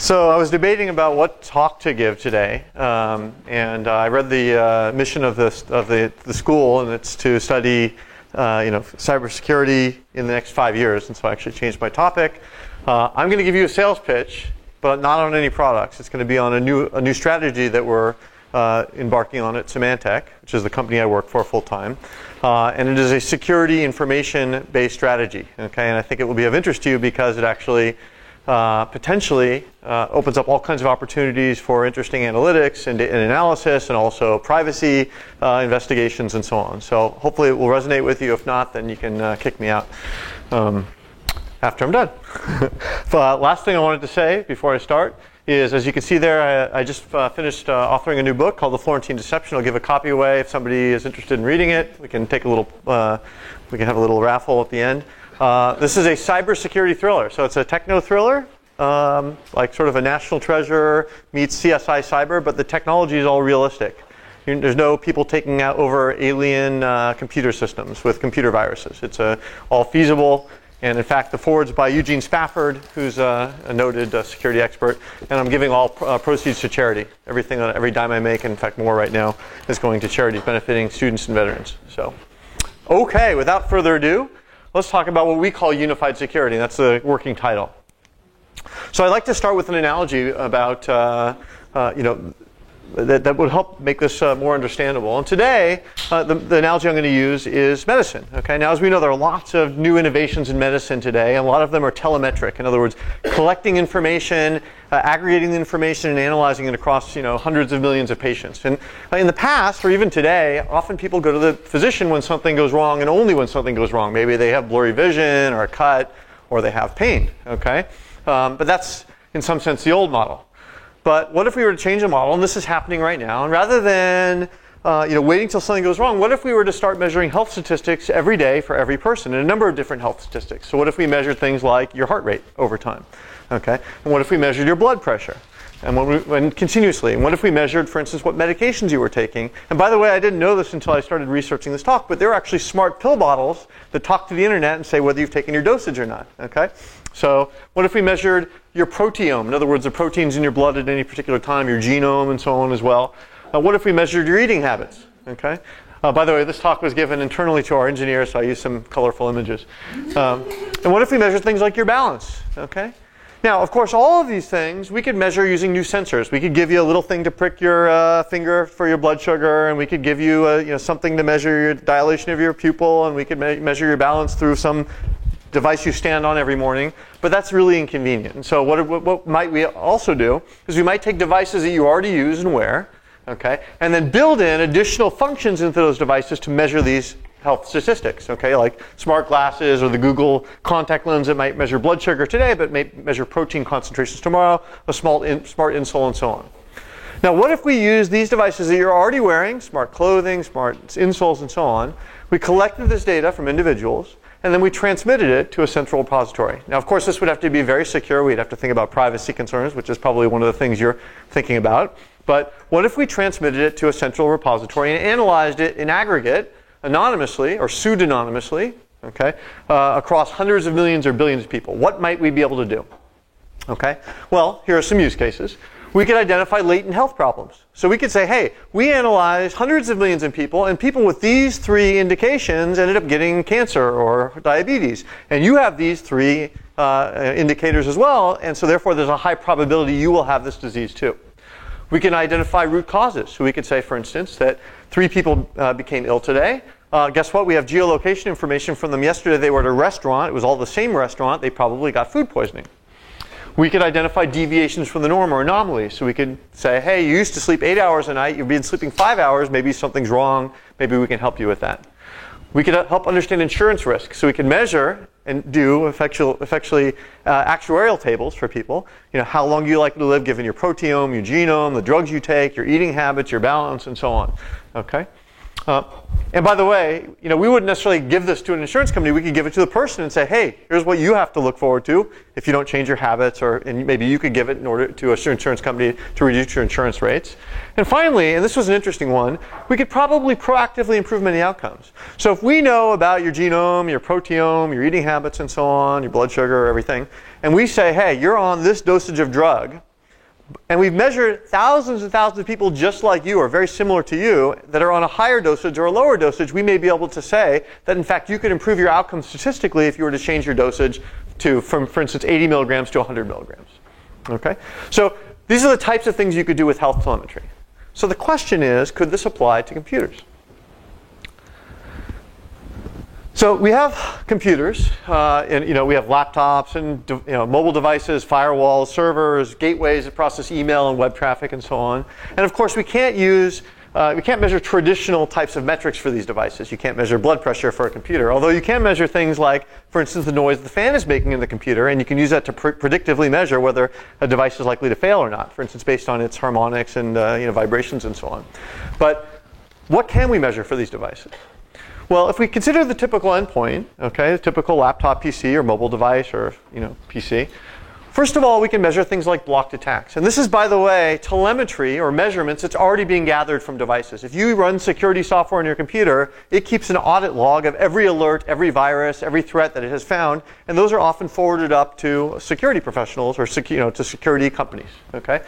So I was debating about what talk to give today, and I read the mission of the school, and it's to study, cybersecurity in the next 5 years. And so I actually changed my topic. I'm going to give you a sales pitch, but not on any products. It's going to be on a new strategy that we're embarking on at Symantec, which is the company I work for full time, and it is a security information-based strategy. Okay, and I think it will be of interest to you because it actually potentially opens up all kinds of opportunities for interesting analytics and analysis, and also privacy investigations and so on. So hopefully it will resonate with you. If not, then you can kick me out after I'm done. Last thing I wanted to say before I start is, as you can see there, I just finished authoring a new book called The Florentine Deception. I'll give a copy away if somebody is interested in reading it. We can take a little, we can have a little raffle at the end. This is a cybersecurity thriller, so it's a techno thriller, like sort of a National Treasure meets CSI Cyber, but the technology is all realistic. There's no people taking out over alien computer systems with computer viruses. It's all feasible, and in fact, the forward's by Eugene Spafford, who's a noted security expert, and I'm giving all proceeds to charity. Every dime I make, in fact more right now, is going to charities benefiting students and veterans. So, okay, without further ado, let's talk about what we call unified security. That's the working title. So I'd like to start with an analogy about, that would help make this more understandable. And today, the analogy I'm going to use is medicine. Okay. Now, as we know, there are lots of new innovations in medicine today, and a lot of them are telemetric. In other words, collecting information, aggregating the information, and analyzing it across hundreds of millions of patients. And in the past, or even today, often people go to the physician when something goes wrong, and only when something goes wrong. Maybe they have blurry vision, or a cut, or they have pain. Okay, but that's in some sense the old model. But what if we were to change the model, and this is happening right now, and rather than waiting till something goes wrong, what if we were to start measuring health statistics every day for every person, and a number of different health statistics? So what if we measured things like your heart rate over time? Okay, and what if we measured your blood pressure? And continuously. And what if we measured, for instance, what medications you were taking? And by the way, I didn't know this until I started researching this talk, but there are actually smart pill bottles that talk to the internet and say whether you've taken your dosage or not. Okay? So what if we measured your proteome? In other words, the proteins in your blood at any particular time, your genome and so on as well. What if we measured your eating habits? Okay? By the way, this talk was given internally to our engineers, so I used some colorful images. And what if we measured things like your balance? Okay? Now, of course, all of these things we could measure using new sensors. We could give you a little thing to prick your finger for your blood sugar, and we could give you something to measure your dilation of your pupil, and we could measure your balance through some device you stand on every morning. But that's really inconvenient. And so what might we also do is we might take devices that you already use and wear, okay, and then build in additional functions into those devices to measure these health statistics, okay, like smart glasses or the Google contact lens that might measure blood sugar today but may measure protein concentrations tomorrow, a smart insole, and so on. Now, what if we use these devices that you're already wearing, smart clothing, smart insoles, and so on, we collected this data from individuals, and then we transmitted it to a central repository. Now, of course, this would have to be very secure. We'd have to think about privacy concerns, which is probably one of the things you're thinking about. But what if we transmitted it to a central repository and analyzed it in aggregate, anonymously or pseudonymously, okay, across hundreds of millions or billions of people? What might we be able to do? Okay, well, here are some use cases. We could identify latent health problems. So we could say, hey, we analyzed hundreds of millions of people, and people with these three indications ended up getting cancer or diabetes. And you have these three indicators as well, and so therefore there's a high probability you will have this disease too. We can identify root causes. So we could say, for instance, that 3 people became ill today. Guess what? We have geolocation information from them yesterday. They were at a restaurant. It was all the same restaurant. They probably got food poisoning. We could identify deviations from the norm or anomalies. So we could say, hey, you used to sleep 8 hours a night. You've been sleeping 5 hours. Maybe something's wrong. Maybe we can help you with that. We could help understand insurance risk. So we can measure and do effectively actuarial tables for people. How long you likely to live given your proteome, your genome, the drugs you take, your eating habits, your balance, and so on. Okay? And by the way, we wouldn't necessarily give this to an insurance company. We could give it to the person and say, hey, here's what you have to look forward to if you don't change your habits, and maybe you could give it in order to an insurance company to reduce your insurance rates. And finally, and this was an interesting one, we could probably proactively improve many outcomes. So if we know about your genome, your proteome, your eating habits, and so on, your blood sugar, everything, and we say, hey, you're on this dosage of drug, And we've measured thousands and thousands of people just like you or very similar to you that are on a higher dosage or a lower dosage. We may be able to say that, in fact, you could improve your outcomes statistically if you were to change your dosage from, for instance, 80 milligrams to 100 milligrams. Okay? So these are the types of things you could do with health telemetry. So the question is, could this apply to computers? So we have computers, and we have laptops and mobile devices, firewalls, servers, gateways that process email and web traffic and so on. And of course, we can't measure traditional types of metrics for these devices. You can't measure blood pressure for a computer, although you can measure things like, for instance, the noise the fan is making in the computer, and you can use that to predictively measure whether a device is likely to fail or not, for instance, based on its harmonics and vibrations and so on. But what can we measure for these devices? Well, if we consider the typical endpoint, okay, the typical laptop PC or mobile device or PC, first of all, we can measure things like blocked attacks. And this is, by the way, telemetry or measurements that's already being gathered from devices. If you run security software on your computer, it keeps an audit log of every alert, every virus, every threat that it has found, and those are often forwarded up to security professionals or to security companies. Okay,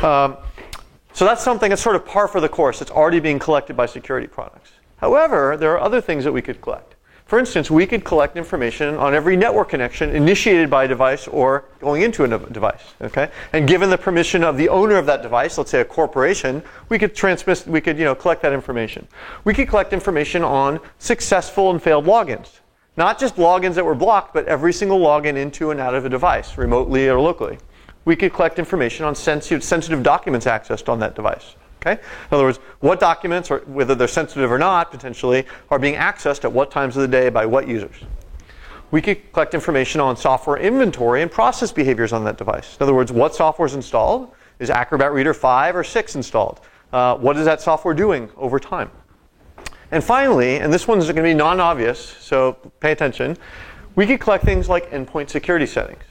so that's something that's sort of par for the course. It's already being collected by security products. However, there are other things that we could collect. For instance, we could collect information on every network connection initiated by a device or going into a device. Okay? And given the permission of the owner of that device, let's say a corporation, we could collect that information. We could collect information on successful and failed logins. Not just logins that were blocked, but every single login into and out of a device, remotely or locally. We could collect information on sensitive documents accessed on that device. Okay? In other words, what documents, or whether they're sensitive or not, potentially, are being accessed at what times of the day by what users. We could collect information on software inventory and process behaviors on that device. In other words, what software is installed? Is Acrobat Reader 5 or 6 installed? What is that software doing over time? And finally, and this one's going to be non-obvious, so pay attention, we could collect things like endpoint security settings.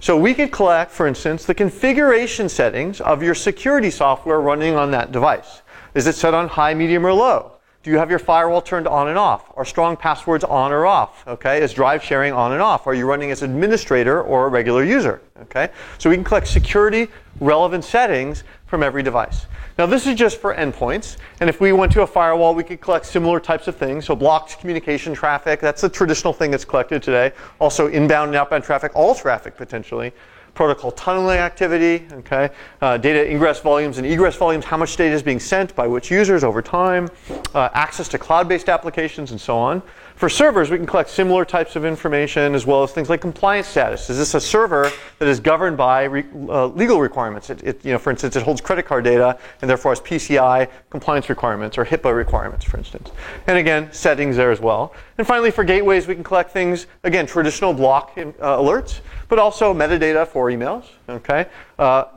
So we could collect, for instance, the configuration settings of your security software running on that device. Is it set on high, medium, or low? Do you have your firewall turned on and off? Are strong passwords on or off? Okay, is drive sharing on and off? Are you running as administrator or a regular user? Okay, so we can collect security relevant settings from every device. Now this is just for endpoints, and if we went to a firewall, we could collect similar types of things. So blocked communication traffic, that's the traditional thing that's collected today. Also inbound and outbound traffic, all traffic potentially. Protocol tunneling activity, okay, data ingress volumes and egress volumes, how much data is being sent by which users over time, access to cloud-based applications, and so on. For servers, we can collect similar types of information as well as things like compliance status. Is this a server that is governed by legal requirements? For instance, it holds credit card data and therefore has PCI compliance requirements or HIPAA requirements, for instance. And again, settings there as well. And finally, for gateways, we can collect things, again, traditional block alerts, but also metadata for emails, okay?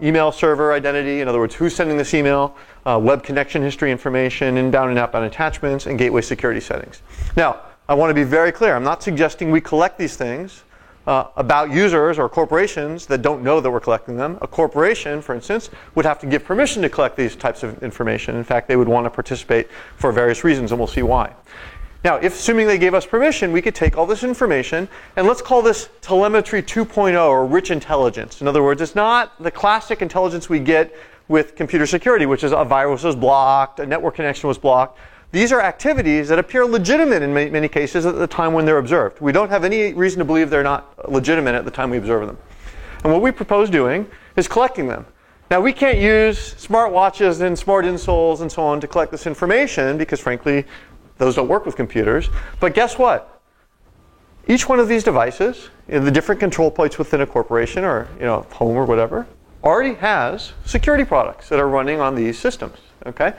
Email server identity, in other words, who's sending this email, web connection history information, inbound and outbound attachments, and gateway security settings. Now, I want to be very clear. I'm not suggesting we collect these things about users or corporations that don't know that we're collecting them. A corporation, for instance, would have to give permission to collect these types of information. In fact, they would want to participate for various reasons, and we'll see why. Now, assuming they gave us permission, we could take all this information, and let's call this telemetry 2.0, or rich intelligence. In other words, it's not the classic intelligence we get with computer security, which is a virus was blocked, a network connection was blocked. These are activities that appear legitimate in many cases at the time when they're observed. We don't have any reason to believe they're not legitimate at the time we observe them. And what we propose doing is collecting them. Now, we can't use smartwatches and smart insoles and so on to collect this information because, frankly, those don't work with computers. But guess what? Each one of these devices, in the different control points within a corporation or home or whatever, already has security products that are running on these systems. Okay?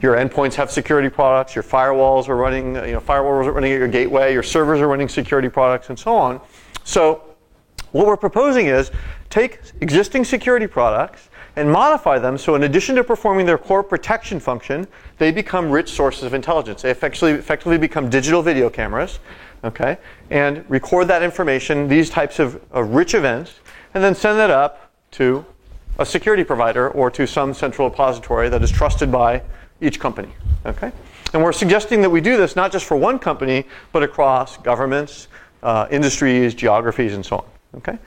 Your endpoints have security products. Your firewalls are running, firewalls are running at your gateway. Your servers are running security products, and so on. So, what we're proposing is take existing security products and modify them so in addition to performing their core protection function, they become rich sources of intelligence. They effectively become digital video cameras, okay, and record that information, these types of rich events, and then send that up to a security provider or to some central repository that is trusted by each company, okay? And we're suggesting that we do this not just for one company, but across governments, industries, geographies, and so on, okay?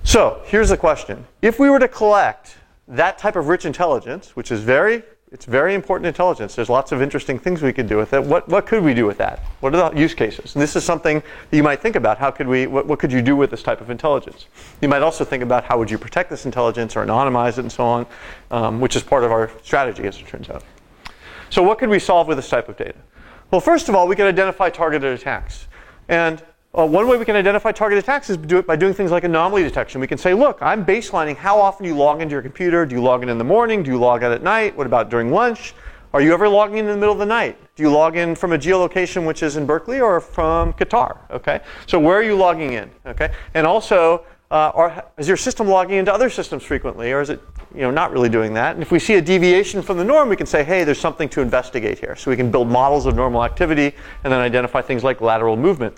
So here's the question. If we were to collect that type of rich intelligence, which is it's very important intelligence. There's lots of interesting things we could do with it. What could we do with that? What are the use cases? And this is something that you might think about. What could you do with this type of intelligence? You might also think about how would you protect this intelligence or anonymize it and so on, which is part of our strategy, as it turns out. So what could we solve with this type of data? Well, first of all, we can identify targeted attacks. And one way we can identify targeted attacks is by doing things like anomaly detection. We can say, look, I'm baselining how often you log into your computer. Do you log in the morning? Do you log out at night? What about during lunch? Are you ever logging in the middle of the night? Do you log in from a geolocation which is in Berkeley or from Qatar? Okay, so where are you logging in? Okay, and also, is your system logging into other systems frequently, or is it not really doing that? And if we see a deviation from the norm, we can say, hey, there's something to investigate here. So we can build models of normal activity and then identify things like lateral movement.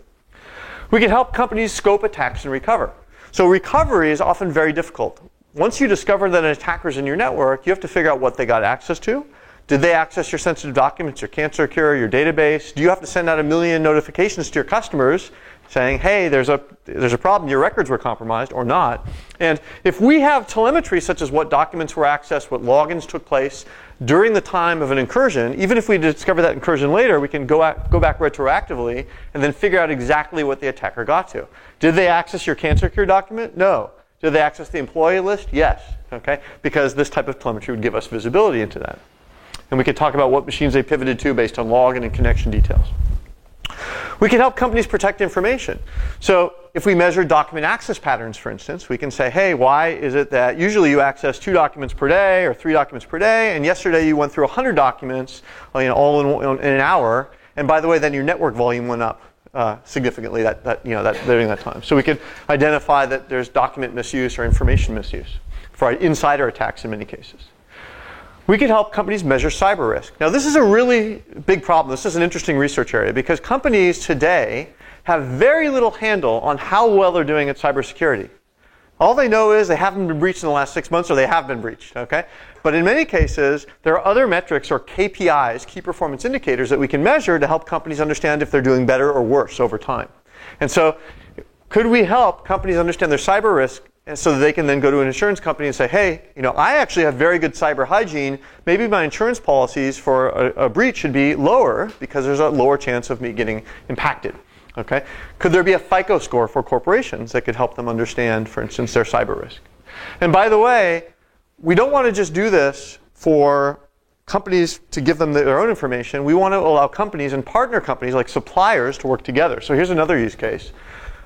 We can help companies scope attacks and recover. So recovery is often very difficult. Once you discover that an attacker's in your network, you have to figure out what they got access to. Did they access your sensitive documents, your cancer cure, your database? Do you have to send out 1 million notifications to your customers saying, hey, there's a problem, your records were compromised, or not? And if we have telemetry such as what documents were accessed, what logins took place during the time of an incursion, even if we discover that incursion later, we can go back retroactively and then figure out exactly what the attacker got to. Did they access your cancer cure document? No. Did they access the employee list? Yes. Okay? Because this type of telemetry would give us visibility into that. And we could talk about what machines they pivoted to based on login and connection details. We can help companies protect information. So if we measure document access patterns, for instance, we can say, hey, why is it that usually you access 2 documents per day or 3 documents per day, and yesterday you went through 100 documents all in an hour, and by the way, then your network volume went up significantly during that time. So we could identify that there's document misuse or information misuse for insider attacks in many cases. We could help companies measure cyber risk. Now, this is a really big problem. This is an interesting research area because companies today have very little handle on how well they're doing at cybersecurity. All they know is they haven't been breached in the last 6 months or they have been breached, okay? But in many cases, there are other metrics or KPIs, key performance indicators, that we can measure to help companies understand if they're doing better or worse over time. And so, could we help companies understand their cyber risk and so that they can then go to an insurance company and say, hey, I actually have very good cyber hygiene. Maybe my insurance policies for a breach should be lower because there's a lower chance of me getting impacted. Okay? Could there be a FICO score for corporations that could help them understand, for instance, their cyber risk? And by the way, we don't want to just do this for companies to give them their own information. We want to allow companies and partner companies like suppliers to work together. So here's another use case.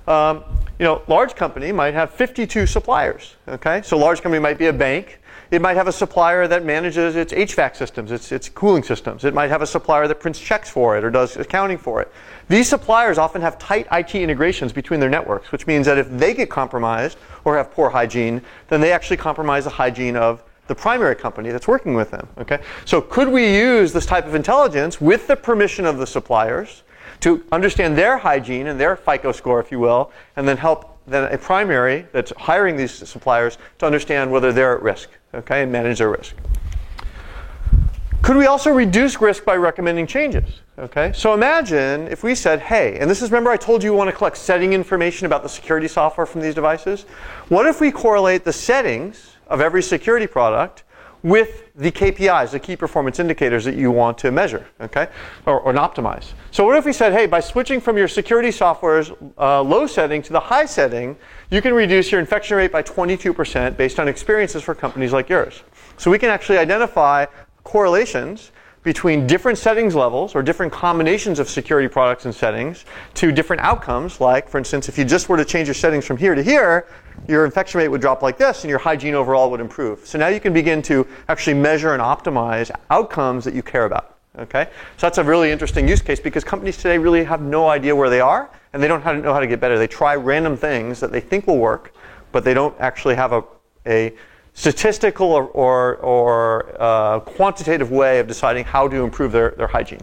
Large company might have 52 suppliers. Okay, so large company might be a bank. It might have a supplier that manages its HVAC systems, its cooling systems. It might have a supplier that prints checks for it or does accounting for it. These suppliers often have tight IT integrations between their networks, which means that if they get compromised or have poor hygiene, then they actually compromise the hygiene of the primary company that's working with them. Okay, so could we use this type of intelligence with the permission of the suppliers to understand their hygiene and their FICO score, if you will, and then help a primary that's hiring these suppliers to understand whether they're at risk, okay, and manage their risk. Could we also reduce risk by recommending changes? Okay, so imagine if we said, hey, and this is, remember I told you want to collect setting information about the security software from these devices? What if we correlate the settings of every security product with the KPIs, the key performance indicators that you want to measure, okay, or optimize? So what if we said, hey, by switching from your security software's low setting to the high setting, you can reduce your infection rate by 22% based on experiences for companies like yours. So we can actually identify correlations between different settings levels or different combinations of security products and settings to different outcomes. Like, for instance, if you just were to change your settings from here to here, your infection rate would drop like this and your hygiene overall would improve. So now you can begin to actually measure and optimize outcomes that you care about. Okay? So that's a really interesting use case because companies today really have no idea where they are and they don't know how to get better. They try random things that they think will work, but they don't actually have a statistical or quantitative way of deciding how to improve their hygiene.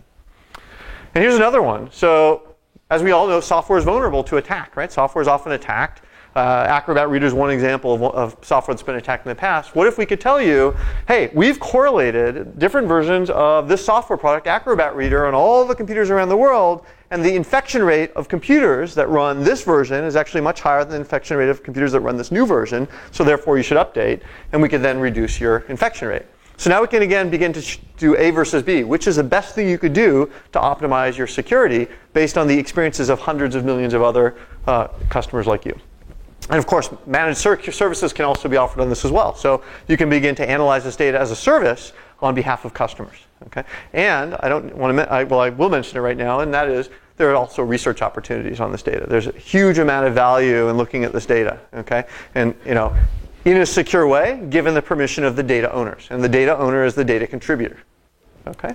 And here's another one. So as we all know, software is vulnerable to attack, right? Software is often attacked. Acrobat Reader is one example of software that's been attacked in the past. What if we could tell you, hey, we've correlated different versions of this software product, Acrobat Reader, on all the computers around the world, and the infection rate of computers that run this version is actually much higher than the infection rate of computers that run this new version, so therefore you should update, and we could then reduce your infection rate. So now we can again begin to do A versus B. Which is the best thing you could do to optimize your security based on the experiences of hundreds of millions of other customers like you. And of course, managed services can also be offered on this as well. So you can begin to analyze this data as a service on behalf of customers. Okay? And I don't want to, I will mention it right now, and that is there are also research opportunities on this data. There's a huge amount of value in looking at this data. Okay? And in a secure way, given the permission of the data owners. And the data owner is the data contributor. Okay?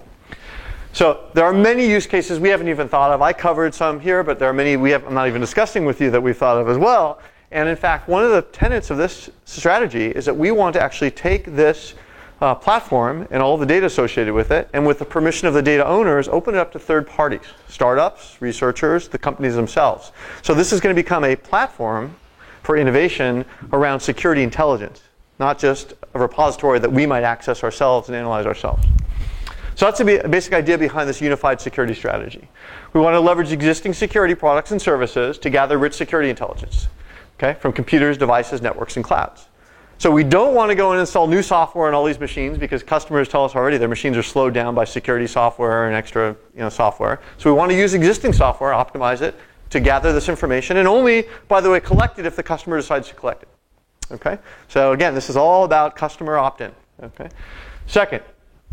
So there are many use cases we haven't even thought of. I covered some here, but there are many I'm not even discussing with you that we've thought of as well. And in fact, one of the tenets of this strategy is that we want to actually take this platform and all the data associated with it, and with the permission of the data owners, open it up to third parties, startups, researchers, the companies themselves. So this is going to become a platform for innovation around security intelligence, not just a repository that we might access ourselves and analyze ourselves. So that's a basic idea behind this unified security strategy. We want to leverage existing security products and services to gather rich security intelligence, okay, from computers, devices, networks, and clouds. So we don't want to go and install new software on all these machines because customers tell us already their machines are slowed down by security software and extra software. So we want to use existing software, optimize it, to gather this information, and only, by the way, collect it if the customer decides to collect it. Okay? So again, this is all about customer opt-in. Okay? Second,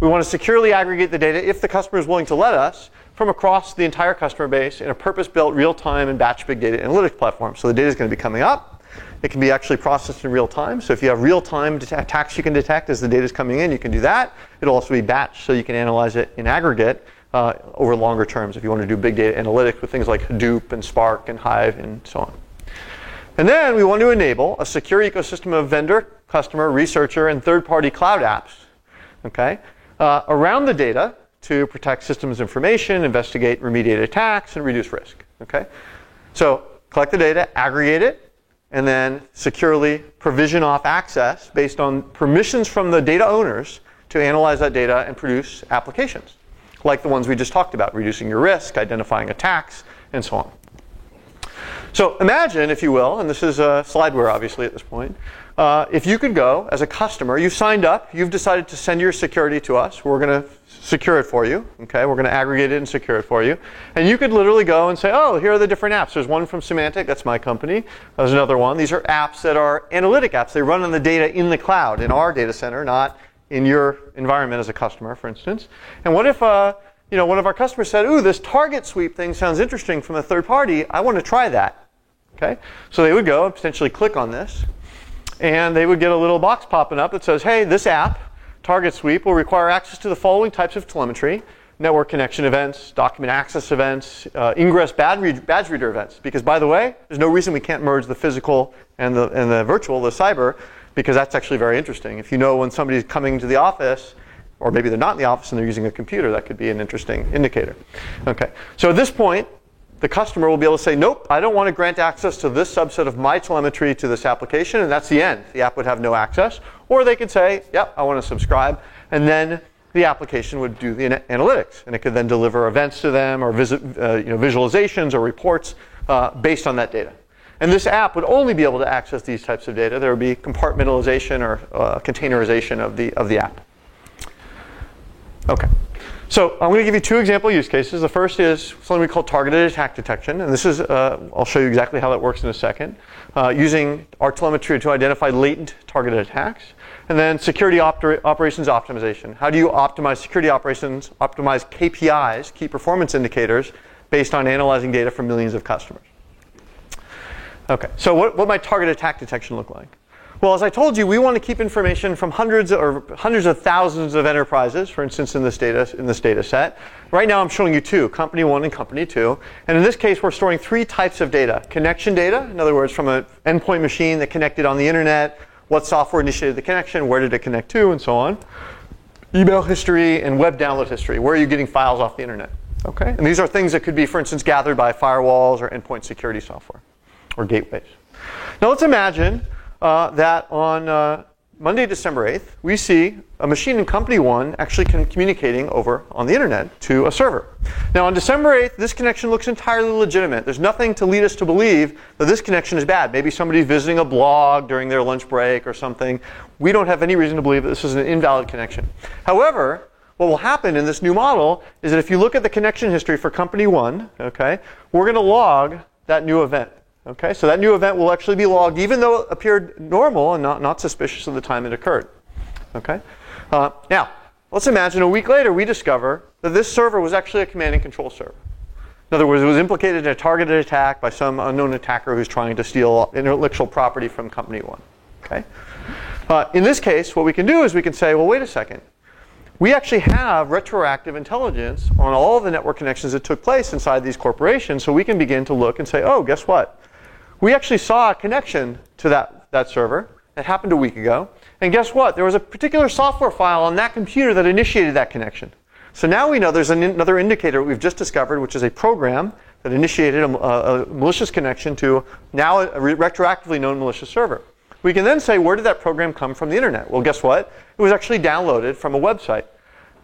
we want to securely aggregate the data if the customer is willing to let us from across the entire customer base in a purpose-built real-time and batch big data analytics platform. So the data is going to be coming up. It can be actually processed in real time. So if you have real-time attacks you can detect as the data is coming in, you can do that. It'll also be batched, so you can analyze it in aggregate over longer terms if you want to do big data analytics with things like Hadoop and Spark and Hive and so on. And then we want to enable a secure ecosystem of vendor, customer, researcher, and third-party cloud apps, okay, around the data to protect systems information, investigate, remediate attacks, and reduce risk. Okay? So collect the data, aggregate it, and then securely provision off access based on permissions from the data owners to analyze that data and produce applications, like the ones we just talked about, reducing your risk, identifying attacks, and so on. So imagine, if you will, and this is slideware obviously at this point, if you could go as a customer, you've signed up, you've decided to send your security to us, we're going to secure it for you, okay? We're going to aggregate it and secure it for you. And you could literally go and say, oh, here are the different apps. There's one from Symantec, that's my company. There's another one. These are apps that are analytic apps. They run on the data in the cloud, in our data center, not in your environment as a customer, for instance. And what if one of our customers said, ooh, this target sweep thing sounds interesting from a third party. I want to try that. Okay? So they would go and potentially click on this, and they would get a little box popping up that says, hey, this app, Target Sweep, will require access to the following types of telemetry: network connection events, document access events, ingress badge reader events. Because, by the way, there's no reason we can't merge the physical and the virtual, the cyber, because that's actually very interesting. If you know when somebody's coming to the office, or maybe they're not in the office and they're using a computer, that could be an interesting indicator. Okay, so at this point, the customer will be able to say, nope, I don't want to grant access to this subset of my telemetry to this application, and that's the end. The app would have no access. Or they could say, yep, I want to subscribe, and then the application would do the analytics, and it could then deliver events to them, or visualizations or reports based on that data. And this app would only be able to access these types of data. There would be compartmentalization or containerization of the app. Okay. So I'm going to give you two example use cases. The first is something we call targeted attack detection. And this is, I'll show you exactly how that works in a second, using our telemetry to identify latent targeted attacks. And then security operations optimization. How do you optimize security operations, optimize KPIs, key performance indicators, based on analyzing data from millions of customers? Okay, so what might targeted attack detection look like? Well, as I told you, we want to keep information from hundreds of thousands of enterprises, for instance, in this data set. Right now I'm showing you two, company one and company two. And in this case, we're storing three types of data. Connection data, in other words, from an endpoint machine that connected on the internet, what software initiated the connection, where did it connect to, and so on. Email history and web download history. Where are you getting files off the internet? Okay? And these are things that could be, for instance, gathered by firewalls or endpoint security software or gateways. Now let's imagine that on Monday, December 8th, we see a machine in company 1 actually communicating over on the internet to a server. Now on December 8th, this connection looks entirely legitimate. There's nothing to lead us to believe that this connection is bad. Maybe somebody's visiting a blog during their lunch break or something. We don't have any reason to believe that this is an invalid connection. However, what will happen in this new model is that if you look at the connection history for company 1, okay, we're going to log that new event. Okay, so that new event will actually be logged even though it appeared normal and not suspicious at the time it occurred. Okay, now let's imagine a week later we discover that this server was actually a command and control server. In other words, it was implicated in a targeted attack by some unknown attacker who's trying to steal intellectual property from company 1. Okay, in this case, what we can do is we can say, well, wait a second. We actually have retroactive intelligence on all the network connections that took place inside these corporations, so we can begin to look and say, oh, guess what? We actually saw a connection to that server that happened a week ago. And guess what? There was a particular software file on that computer that initiated that connection. So now we know there's another indicator we've just discovered, which is a program that initiated a malicious connection to now a retroactively known malicious server. We can then say, where did that program come from the internet? Well, guess what? It was actually downloaded from a website.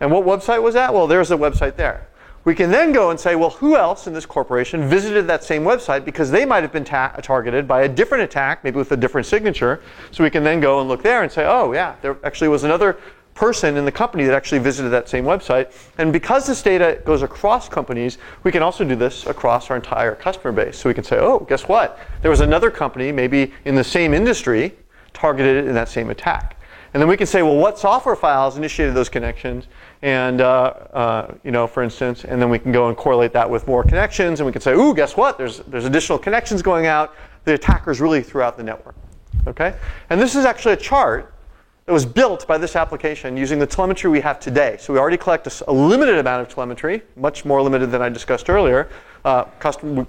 And what website was that? Well, there's the website there. We can then go and say, well, who else in this corporation visited that same website because they might have been targeted by a different attack, maybe with a different signature. So we can then go and look there and say, oh, yeah, there actually was another person in the company that actually visited that same website. And because this data goes across companies, we can also do this across our entire customer base. So we can say, oh, guess what? There was another company, maybe in the same industry, targeted in that same attack. And then we can say, well, what software files initiated those connections? And, for instance, and then we can go and correlate that with more connections. And we can say, ooh, guess what? There's additional connections going out. The attacker's really throughout the network. Okay? And this is actually a chart that was built by this application using the telemetry we have today. So we already collect a limited amount of telemetry, much more limited than I discussed earlier,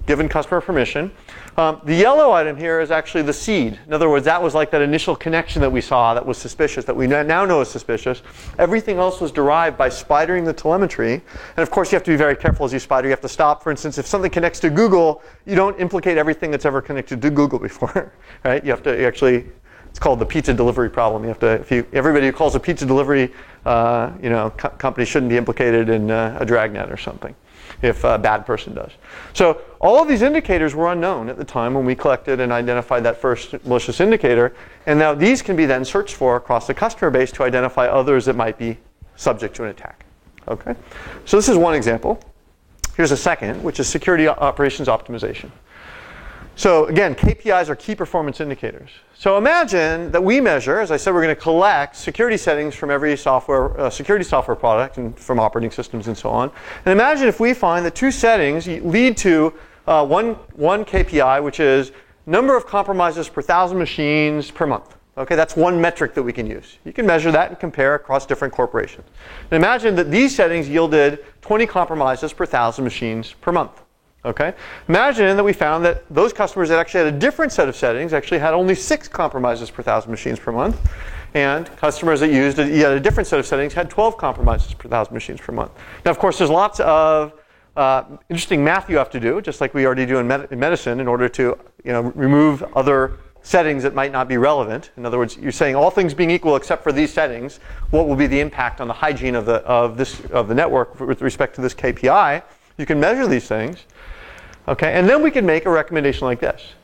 given customer permission. The yellow item here is actually the seed. In other words, that was like that initial connection that we saw that was suspicious, that we now know is suspicious. Everything else was derived by spidering the telemetry. And of course, you have to be very careful as you spider. You have to stop. For instance, if something connects to Google, you don't implicate everything that's ever connected to Google before, right? You have to actually, it's called the pizza delivery problem. You have to, everybody who calls a pizza delivery, company shouldn't be implicated in a dragnet or something, if a bad person does. So all of these indicators were unknown at the time when we collected and identified that first malicious indicator. And now these can be then searched for across the customer base to identify others that might be subject to an attack. Okay? So this is one example. Here's a second, which is security operations optimization. So again, KPIs are key performance indicators. So imagine that we measure, as I said, we're going to collect security settings from every security software product and from operating systems and so on. And imagine if we find that two settings lead to one KPI, which is number of compromises per 1,000 machines per month. Okay, that's one metric that we can use. You can measure that and compare across different corporations. And imagine that these settings yielded 20 compromises per 1,000 machines per month. Okay? Imagine that we found that those customers that actually had a different set of settings actually had only 6 compromises per 1,000 machines per month. And customers that used a different set of settings had 12 compromises per 1,000 machines per month. Now, of course, there's lots of interesting math you have to do, just like we already do in medicine, in order to remove other settings that might not be relevant. In other words, you're saying all things being equal except for these settings, what will be the impact on the hygiene of the network with respect to this KPI? You can measure these things. Okay, and then we can make a recommendation like this.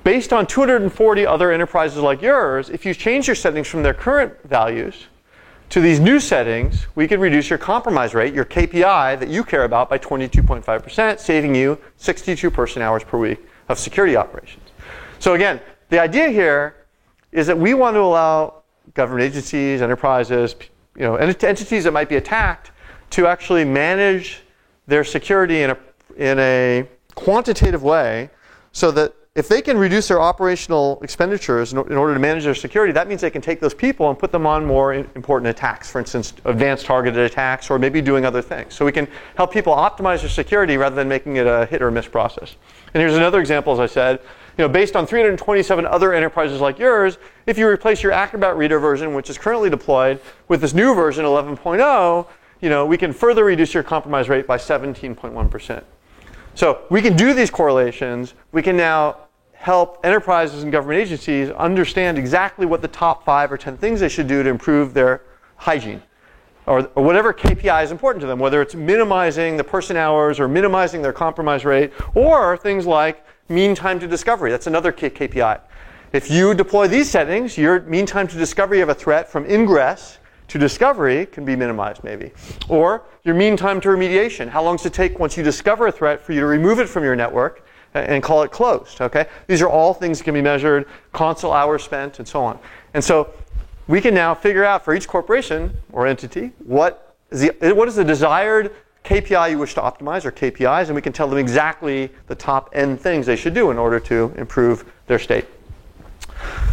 Based on 240 other enterprises like yours, if you change your settings from their current values to these new settings, we could reduce your compromise rate, your KPI that you care about, by 22.5%, saving you 62 person hours per week of security operations. So again, the idea here is that we want to allow government agencies, enterprises, entities that might be attacked to actually manage their security in a quantitative way, so that if they can reduce their operational expenditures in order to manage their security, that means they can take those people and put them on more important attacks, for instance, advanced targeted attacks, or maybe doing other things. So we can help people optimize their security rather than making it a hit or miss process. And here's another example, as I said. Based on 327 other enterprises like yours, if you replace your Acrobat Reader version, which is currently deployed, with this new version 11.0, we can further reduce your compromise rate by 17.1%. So we can do these correlations. We can now help enterprises and government agencies understand exactly what the top 5 or 10 things they should do to improve their hygiene, or whatever KPI is important to them, whether it's minimizing the person hours or minimizing their compromise rate, or things like mean time to discovery. That's another KPI. If you deploy these settings, your mean time to discovery of a threat from ingress to discovery can be minimized maybe. Or your mean time to remediation. How long does it take once you discover a threat for you to remove it from your network and call it closed, okay? These are all things that can be measured, console hours spent, and so on. And so we can now figure out for each corporation or entity what is the desired KPI you wish to optimize, or KPIs, and we can tell them exactly the top N things they should do in order to improve their state.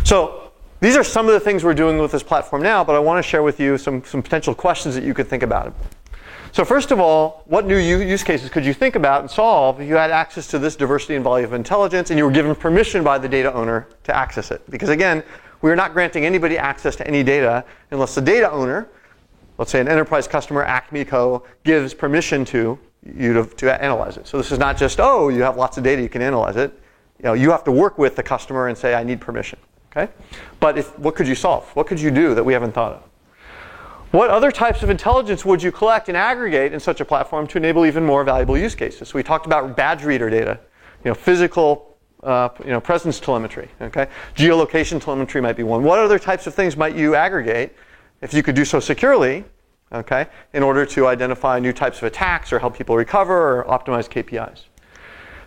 So these are some of the things we're doing with this platform now, but I want to share with you some potential questions that you could think about. So first of all, what new use cases could you think about and solve if you had access to this diversity and volume of intelligence and you were given permission by the data owner to access it? Because again, we are not granting anybody access to any data unless the data owner, let's say an enterprise customer, Acme Co., gives permission to you to analyze it. So this is not just, oh, you have lots of data, you can analyze it. You have to work with the customer and say, I need permission. Okay? But what could you solve? What could you do that we haven't thought of? What other types of intelligence would you collect and aggregate in such a platform to enable even more valuable use cases? So we talked about badge reader data, physical presence telemetry. Okay? Geolocation telemetry might be one. What other types of things might you aggregate if you could do so securely, okay, in order to identify new types of attacks or help people recover or optimize KPIs?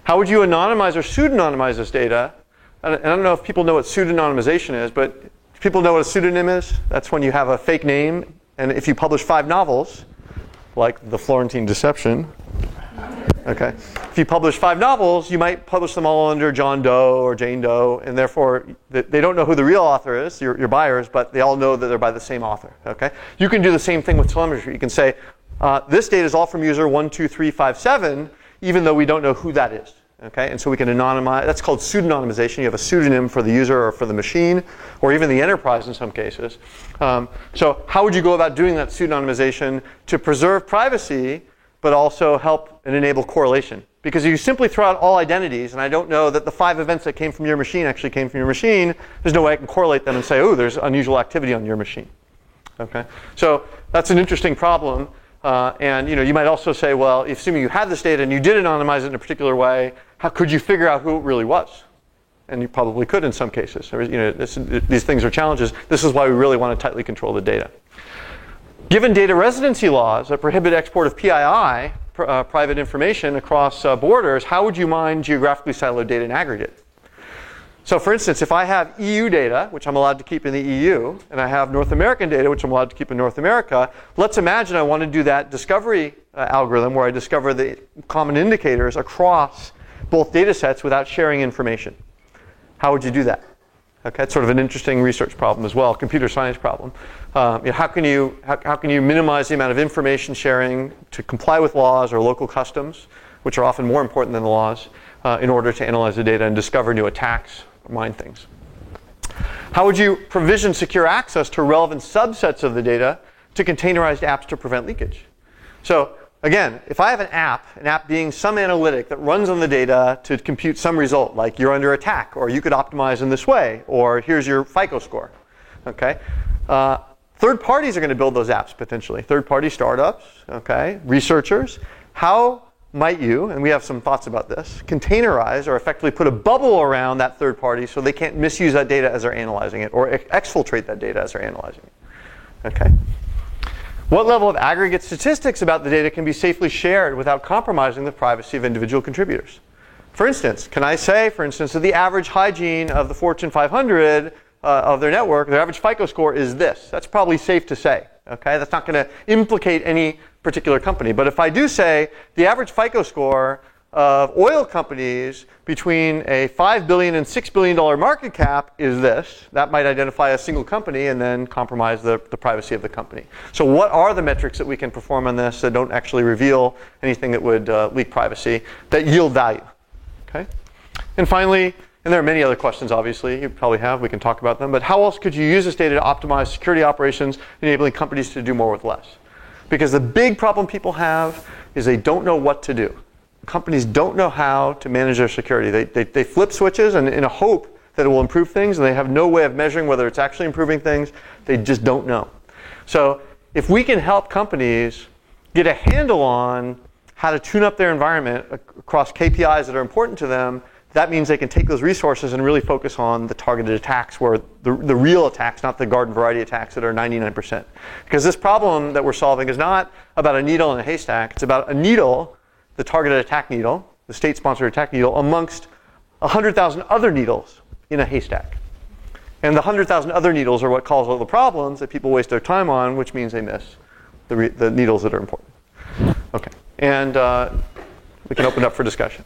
How would you anonymize or pseudonymize this data? And I don't know if people know what pseudonymization is, but people know what a pseudonym is. That's when you have a fake name, and if you publish 5 novels, like The Florentine Deception, okay, if you publish 5 novels, you might publish them all under John Doe or Jane Doe, and therefore they don't know who the real author is, your buyers, but they all know that they're by the same author. Okay, you can do the same thing with telemetry. You can say this data is all from user 12357, even though we don't know who that is. Okay, and so we can anonymize. That's called pseudonymization. You have a pseudonym for the user or for the machine, or even the enterprise in some cases. So how would you go about doing that pseudonymization to preserve privacy, but also help and enable correlation? Because if you simply throw out all identities, and I don't know that the 5 events that came from your machine actually came from your machine, there's no way I can correlate them and say, oh, there's unusual activity on your machine. Okay, so that's an interesting problem. And you might also say, well, assuming you had this data and you did anonymize it in a particular way, how could you figure out who it really was? And you probably could in some cases. These things are challenges. This is why we really want to tightly control the data. Given data residency laws that prohibit export of PII, private information, across borders, how would you mine geographically siloed data in aggregate? So for instance, if I have EU data, which I'm allowed to keep in the EU, and I have North American data, which I'm allowed to keep in North America, let's imagine I want to do that discovery algorithm where I discover the common indicators across both data sets without sharing information. How would you do that? Okay, it's sort of an interesting research problem as well, computer science problem. How can you minimize the amount of information sharing to comply with laws or local customs, which are often more important than the laws, in order to analyze the data and discover new attacks or mine things? How would you provision secure access to relevant subsets of the data to containerized apps to prevent leakage? So again, if I have an app being some analytic that runs on the data to compute some result, like you're under attack, or you could optimize in this way, or here's your FICO score, okay? Third parties are going to build those apps potentially. Third-party startups, okay, researchers. How might you, and we have some thoughts about this, containerize or effectively put a bubble around that third party so they can't misuse that data as they're analyzing it, or exfiltrate that data as they're analyzing it, okay? What level of aggregate statistics about the data can be safely shared without compromising the privacy of individual contributors? For instance, can I say, for instance, that the average hygiene of the Fortune 500 of their network, their average FICO score is this? That's probably safe to say, okay? That's not going to implicate any particular company. But if I do say the average FICO score of oil companies between a $5 billion and $6 billion market cap is this, that might identify a single company and then compromise the privacy of the company. So what are the metrics that we can perform on this that don't actually reveal anything that would leak privacy, that yield value? Okay. And finally, and there are many other questions, obviously, you probably have, we can talk about them, but how else could you use this data to optimize security operations, enabling companies to do more with less? Because the big problem people have is they don't know what to do. companies don't know how to manage their security. They flip switches and in a hope that it will improve things, and they have no way of measuring whether it's actually improving things. They just don't know. So if we can help companies get a handle on how to tune up their environment across KPIs that are important to them, that means they can take those resources and really focus on the targeted attacks, where the real attacks, not the garden variety attacks that are 99%. Because this problem that we're solving is not about a needle in a haystack. It's about a needle, the targeted attack needle, the state-sponsored attack needle, amongst 100,000 other needles in a haystack. And the 100,000 other needles are what cause all the problems that people waste their time on, which means they miss the needles that are important. Okay, and we can open up for discussion.